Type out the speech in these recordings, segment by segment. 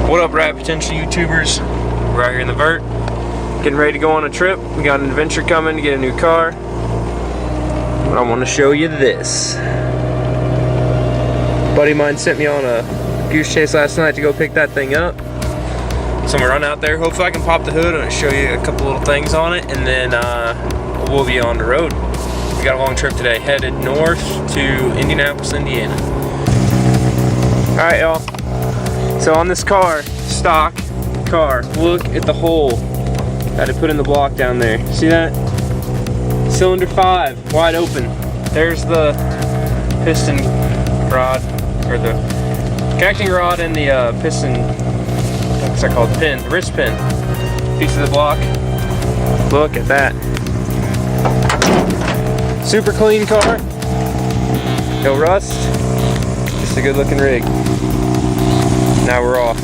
What up, rad potential YouTubers? We're out here in the vert, getting ready to go on a trip. We got an adventure coming to get a new car. But I want to show you this. A buddy of mine sent me on a goose chase last night to go pick that thing up. So I'm gonna run out there. Hopefully I can pop the hood and show you a couple little things on it, and then we'll be on the road. We got a long trip today, headed north to Indianapolis, Indiana. All right, y'all. So on this car, stock car, look at the hole that I put in the block down there. See that? Cylinder 5, wide open. There's the piston rod, or the connecting rod and the piston, what's that called? Pin, the wrist pin. Piece of the block. Look at that. Super clean car. No rust. Just a good looking rig. Now we're off.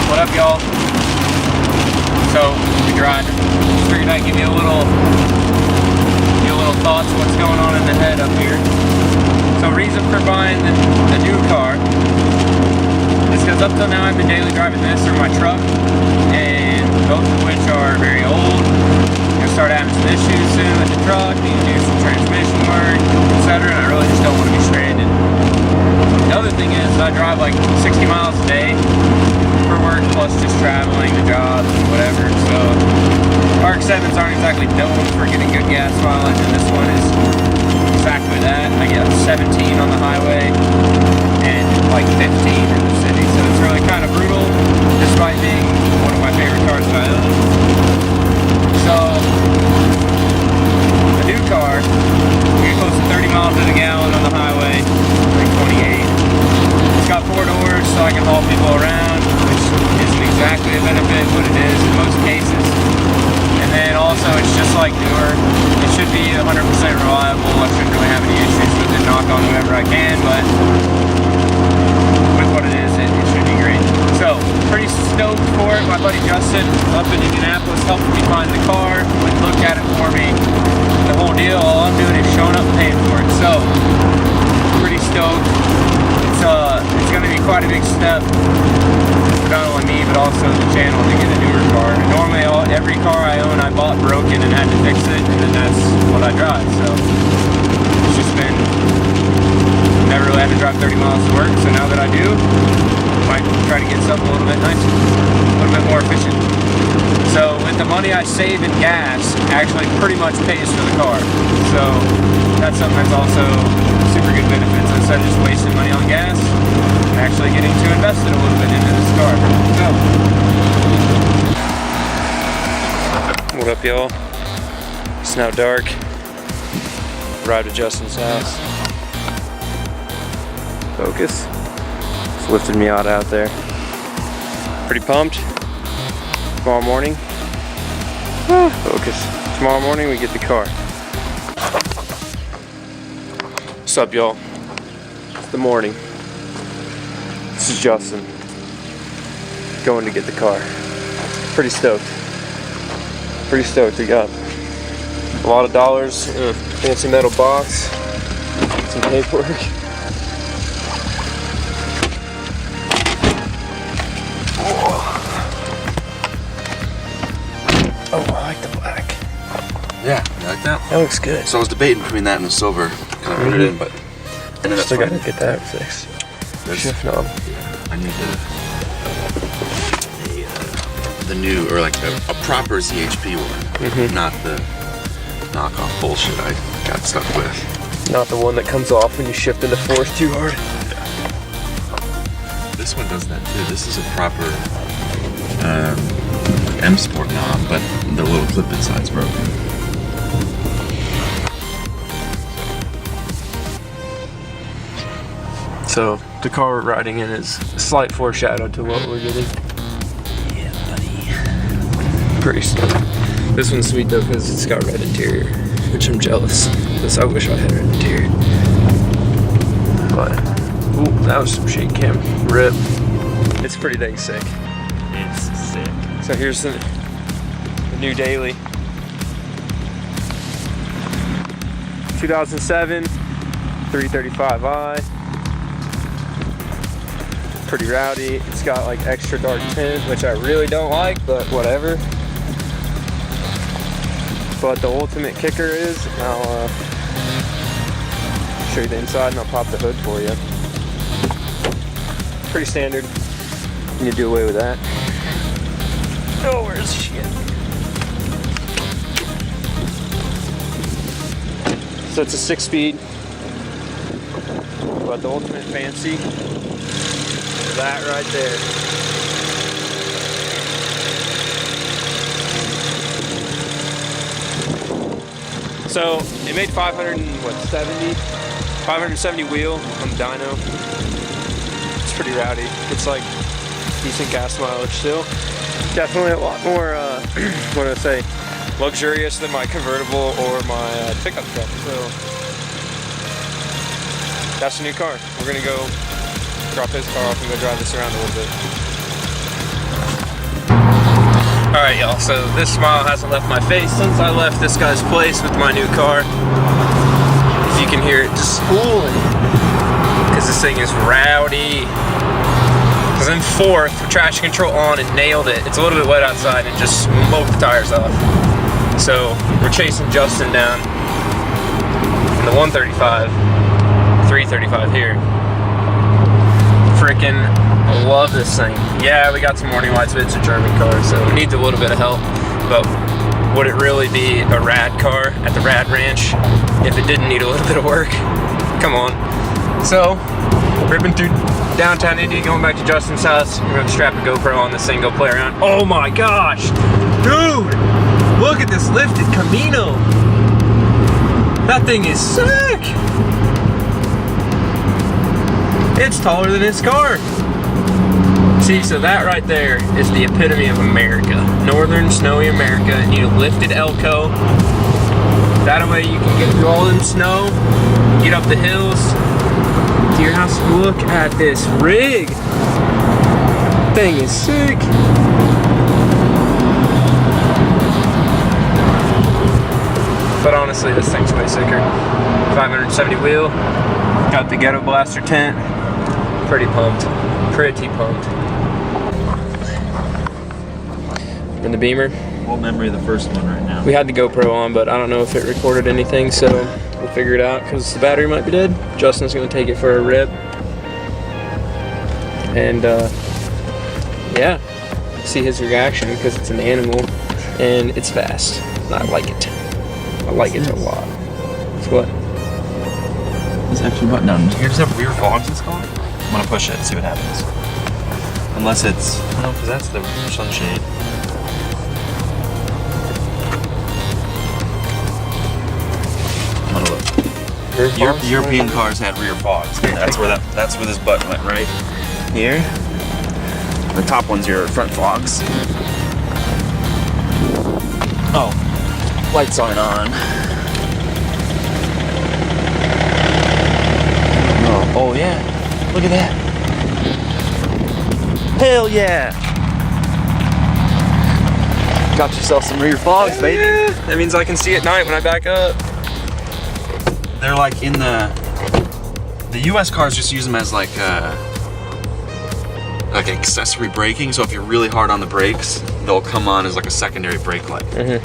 What up, y'all? So we driving. Just figured I'd give you a little thoughts of what's going on in the head up here. So reason for buying the new car is because up till now I've been daily driving this or my truck, and both of which are very old. Start having some issues soon with the truck, need to do some transmission work, etc. And I really just don't want to be stranded. The other thing is I drive like 60 miles a day for work, plus just traveling to jobs and whatever. So RX-7s aren't exactly known for getting good gas mileage, and this one is exactly that. I get 17 on the highway and like 15 in the city. So it's really kind of brutal, despite being one of my favorite cars that I own. So, the new car, we get close to 30 miles to the gallon on the highway, like 28. It's got 4 doors, so I can haul people around, which isn't exactly a benefit, but it is in most cases. And then also, it's just like newer. It should be 100% reliable. I shouldn't really have any issues with it. Knock on whoever I can, but with what it is, it should be great. So, pretty stoked for it. My buddy Justin up in Indianapolis helped me find the car, went and looked at it for me. The whole deal, all I'm doing is showing up and paying for it. So, pretty stoked. It's going to be quite a big step for not only me, but also the channel to get a newer car. And normally, every car I own, I bought broken and had to fix it, and then that's what I drive. So, it's just been, never really had to drive 30 miles to work, so now that I do, might try to get something a little bit nicer, a little bit more efficient. So with the money I save in gas, actually pretty much pays for the car. So that's something that's also super good benefits. Instead of just wasting money on gas, I'm actually getting to invest it a little bit into this car. So, what up, y'all? It's now dark. Arrived at Justin's house. Focus. Lifted me out there. Pretty pumped. Tomorrow morning. Focus. Tomorrow morning we get the car. What's up, y'all? It's the morning. This is Justin. Going to get the car. Pretty stoked. Pretty stoked. We got a lot of dollars in a fancy metal box. Some paperwork. Oh, I like the black. Yeah, you like that? That looks good. So I was debating between that and the silver. Kind of put it in, but ended up still gotta get that fixed. Shift knob. I need the new, or like a proper ZHP one, not the knockoff bullshit I got stuck with. Not the one that comes off when you shift into fourth too hard. Yeah. This one does that too. This is a proper M Sport knob, but the little clip inside's broken. So the car we're riding in is a slight foreshadow to what we're getting. Yeah, buddy. Pretty stoked. This one's sweet though because it's got red interior, which I'm jealous because I wish I had red interior. But ooh, that was some shake cam. Rip. It's pretty dang sick. It's sick. So here's the new daily. 2007 335i. Pretty rowdy. It's got like extra dark tint, which I really don't like, but whatever. But the ultimate kicker is, I'll show you the inside and I'll pop the hood for you. Pretty standard. You do away with that. Oh, where's shit? So it's a 6-speed, but the ultimate fancy is that right there. So it made 570 wheel on the dyno. It's pretty rowdy. It's like decent gas mileage still. Definitely a lot more, what do I say, luxurious than my convertible or my pickup truck. So that's the new car. We're gonna go drop his car off and go drive this around a little bit. All right, y'all, so this smile hasn't left my face since I left this guy's place with my new car. If you can hear it just spooling, because this thing is rowdy. I was in fourth with traction control on and nailed it. It's a little bit wet outside and just smoked the tires off. So we're chasing Justin down in the 135, 335 here. Frickin' love this thing. Yeah, we got some warning lights, but it's a German car, so it needs a little bit of help. But would it really be a rad car at the Rad Ranch if it didn't need a little bit of work? Come on. So, ripping through downtown Indy, going back to Justin's house. We're gonna strap a GoPro on this thing, go play around. Oh my gosh! Dude! Look at this lifted Camino! That thing is sick! It's taller than his car. See, so that right there is the epitome of America. Northern snowy America. And you lifted Elko. That way you can get through all in snow, get up the hills to your house. Look at this rig. Thing is sick. But honestly, this thing's way sicker. 570 wheel. Got the Ghetto Blaster tent. Pretty pumped. Pretty pumped. In the Beamer. What memory of the first one right now? We had the GoPro on, but I don't know if it recorded anything, so we'll figure it out because the battery might be dead. Justin's gonna take it for a rip. And yeah, see his reaction because it's an animal and it's fast. And I like it. I like it a lot. It's what? This extra button down. Do you guys have rear fogs in this car? I'm gonna push it and see what happens. Unless it's, no, because that's the sunshade. I'm gonna look. European cars had rear fogs. That's where this button went right here. The top one's your front fogs. Oh, lights aren't on. Oh yeah, look at that. Hell yeah. Got yourself some rear fogs, baby. Yeah. That means I can see at night when I back up. They're like in the US cars just use them as like accessory braking. So if you're really hard on the brakes, they'll come on as like a secondary brake light. Mm-hmm.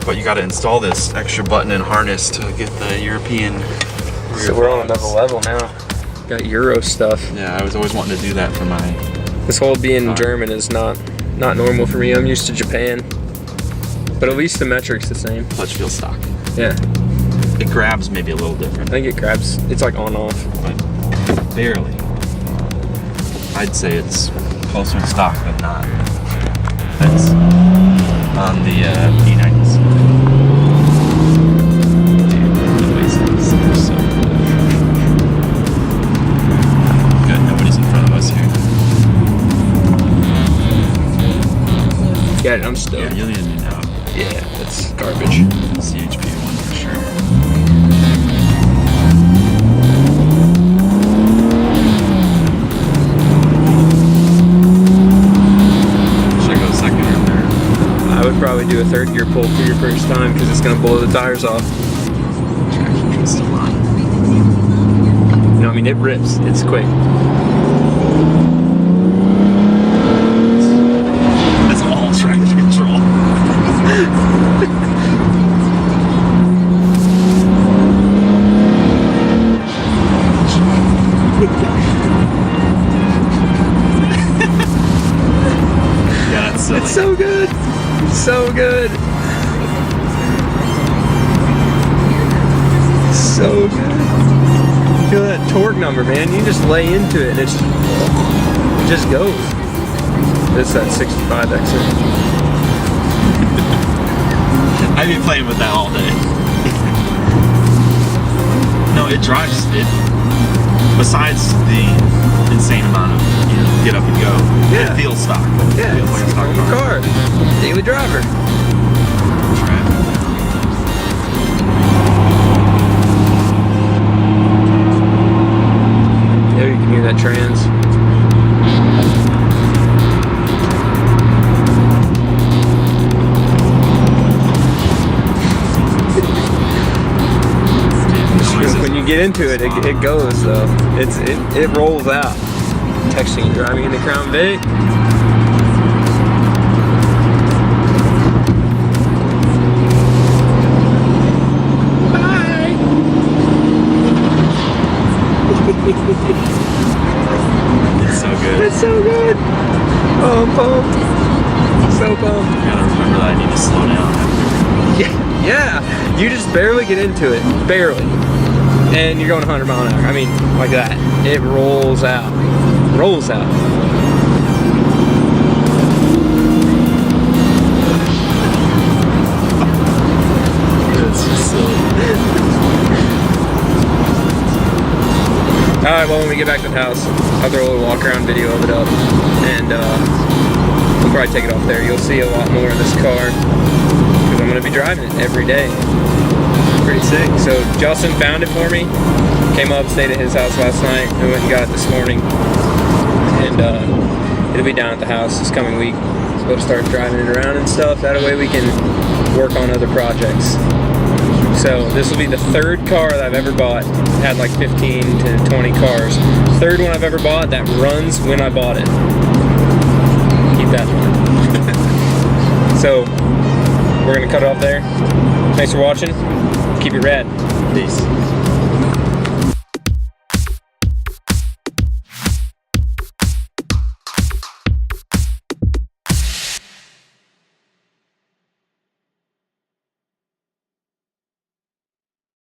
But you got to install this extra button and harness to get the European. So we're on another level now. Got Euro stuff. Yeah, I was always wanting to do that for my. This whole being German is not normal for me. I'm used to Japan, but at least the metric's the same. Clutch feels stock. Yeah. It grabs maybe a little different. I think it grabs. It's like on off. But barely. I'd say it's closer to stock, but not. That's on the P90s. Got it, I'm stoked. Yeah, you'll need a new knob. Yeah, that's garbage. CHP one for sure. Should I go second or third? I would probably do a third gear pull for your first time because it's going to blow the tires off. know, I mean, it rips. It's quick. That's all traction control. Yeah, that's silly. It's so good. So good. So good. Feel that torque number, man. You just lay into it and it just goes. It's that 65 exit. I've been playing with that all day. No, it drives it. Besides the insane amount of, you know, get up and go, Yeah. it feels stock. Yeah, It feels like a stock car. Daily driver. There you can hear that trans. When you get into it, it goes though. It rolls out. Texting and driving into Crown Vic. Bye. It's so good. It's so good. Oh, I'm pumped. So pumped. I gotta remember that I need to slow down. Yeah. You just barely get into it. Barely. And you're going 100 mile an hour. I mean, like that. It rolls out. Rolls out. It's just silly. Alright, well, when we get back to the house, I'll throw a little walk around video of it up. And we'll probably take it off there. You'll see a lot more of this car. Because I'm going to be driving it every day. Pretty sick. So Justin found it for me. Came up, stayed at his house last night. We went and got it this morning. And it'll be down at the house this coming week. So we'll start driving it around and stuff. That way we can work on other projects. So this will be the third car that I've ever bought. Had like 15 to 20 cars. Third one I've ever bought that runs when I bought it. Keep that in mind. So we're gonna cut it off there. Thanks for watching. Keep it rad. Peace.